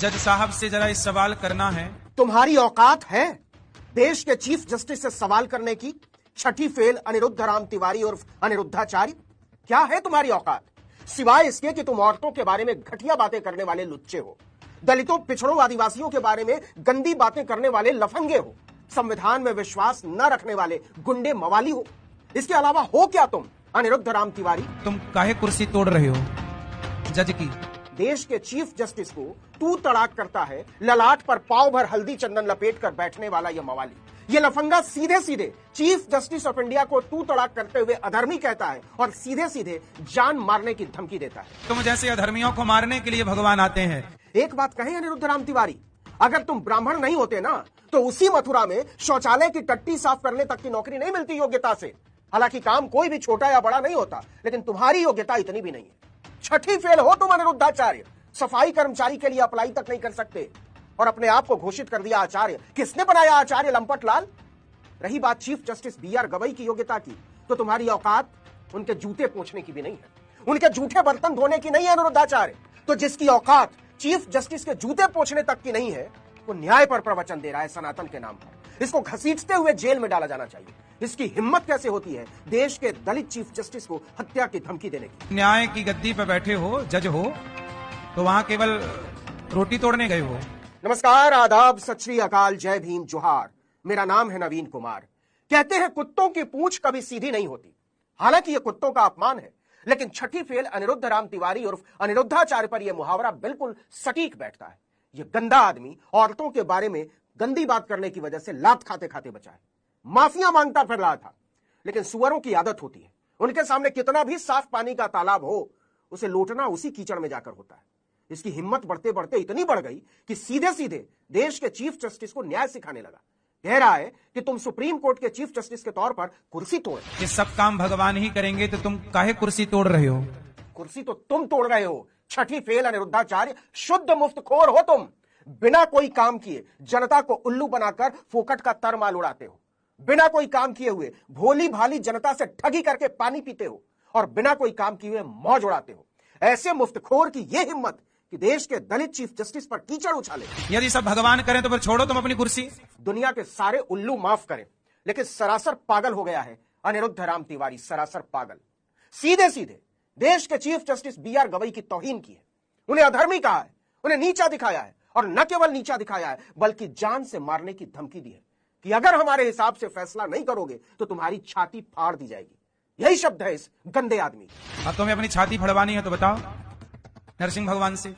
जज साहब से जरा इस सवाल करना है। तुम्हारी औकात है देश के चीफ जस्टिस से सवाल करने की? छठी फेल अनिरुद्ध राम तिवारी उर्फ अनिरुद्धाचार्य, क्या है तुम्हारी औकात? सिवाय इसके कि तुम औरतों के बारे में घटिया बातें करने वाले लुच्चे हो, दलितों, पिछड़ों, आदिवासियों के बारे में गंदी बातें करने वाले लफंगे हो, संविधान में विश्वास न रखने वाले गुंडे मवाली हो। इसके अलावा हो क्या तुम अनिरुद्ध राम तिवारी? तुम काहे कुर्सी तोड़ रहे हो जज की? देश के चीफ जस्टिस को तू तड़ाक करता है, ललाट पर पाव भर हल्दी चंदन लपेट कर बैठने वाला यह मवाली, ये लफंगा सीधे सीधे चीफ जस्टिस ऑफ इंडिया को तू तड़ाक करते हुए अधर्मी कहता है और सीधे सीधे जान मारने की धमकी देता है। तुम जैसे अधर्मियों को मारने के लिए भगवान आते हैं। एक बात कहें अनिरुद्ध राम तिवारी, अगर तुम ब्राह्मण नहीं होते ना तो उसी मथुरा में शौचालय की टट्टी साफ करने तक की नौकरी नहीं मिलती योग्यता से। हालांकि काम कोई भी छोटा या बड़ा नहीं होता, लेकिन तुम्हारी योग्यता इतनी भी नहीं है। छठी फेल हो तुम अनिरुद्धाचार्य, सफाई कर्मचारी के लिए अप्लाई तक नहीं कर सकते और अपने आप को घोषित कर दिया आचार्य। किसने बनाया आचार्य लंपट लाल? रही बात chief justice B R Gavai की योग्यता की, तो तुम्हारी औकात उनके जूते पोंछने की भी नहीं है, उनके जूठे बर्तन धोने की नहीं है अनिरुद्धाचार्य। तो जिसकी औकात चीफ जस्टिस के जूते पोंछने तक की नहीं है, वो न्याय पर प्रवचन दे रहा है सनातन के नाम पर। इसको घसीटते हुए जेल में डाला जाना चाहिए। इसकी हिम्मत कैसे होती है देश के दलित चीफ जस्टिस को हत्या की धमकी देने की? न्याय की गद्दी पर बैठे हो, जज हो, तो वहां केवल रोटी तोड़ने गए हो। नमस्कार, आदाब, सत श्री अकाल, जय भीम, जोहार। मेरा नाम है नवीन कुमार। कहते हैं कुत्तों की पूंछ कभी सीधी नहीं होती। हालांकि यह कुत्तों का अपमान है, लेकिन छठी फेल अनिरुद्ध राम तिवारी उर्फ अनिरुद्धाचार्य पर यह मुहावरा बिल्कुल सटीक बैठता है। यह गंदा आदमी औरतों के बारे में गंदी बात करने की वजह से लात खाते खाते बचा है। माफिया मांगता फिर रहा था, लेकिन सुअरों की आदत होती है, उनके सामने कितना भी साफ पानी का तालाब हो, उसे लोटना उसी कीचड़ में जाकर होता है। इसकी हिम्मत बढ़ते बढ़ते इतनी बढ़ गई कि सीधे सीधे देश के चीफ जस्टिस को न्याय सिखाने लगा। कह रहा है कि तुम सुप्रीम कोर्ट के चीफ जस्टिस के तौर पर कुर्सी तोड़। ये सब काम भगवान ही करेंगे, तो तुम काहे कुर्सी तोड़ रहे हो? कुर्सी तो तुम तोड़ रहे हो। छठी फेल अनिरुद्धाचार्य, शुद्ध मुफ्तखोर हो तुम। बिना कोई काम किए जनता को उल्लू बनाकर फोकट का तरमाल उड़ाते हो, बिना कोई काम किए हुए भोली भाली जनता से ठगी करके पानी पीते हो और बिना कोई काम किए हुए मौज उड़ाते हो। ऐसे मुफ्तखोर की यह हिम्मत कि देश के दलित चीफ जस्टिस पर कीचड़ उछाले। यदि सब भगवान करें तो फिर छोड़ो तुम अपनी कुर्सी। दुनिया के सारे उल्लू माफ करें, लेकिन सरासर पागल हो गया है अनिरुद्ध राम तिवारी, सरासर पागल। सीधे सीधे देश के chief justice B R Gavai की तौहीन की है, उन्हें अधर्मी कहा है, उन्हें नीचा दिखाया है और न केवल नीचा दिखाया है बल्कि जान से मारने की धमकी दी है कि अगर हमारे हिसाब से फैसला नहीं करोगे तो तुम्हारी छाती फाड़ दी जाएगी। यही शब्द है इस गंदे आदमी। अब तुम्हें अपनी छाती फड़वानी है तो बताओ नरसिंह भगवान से।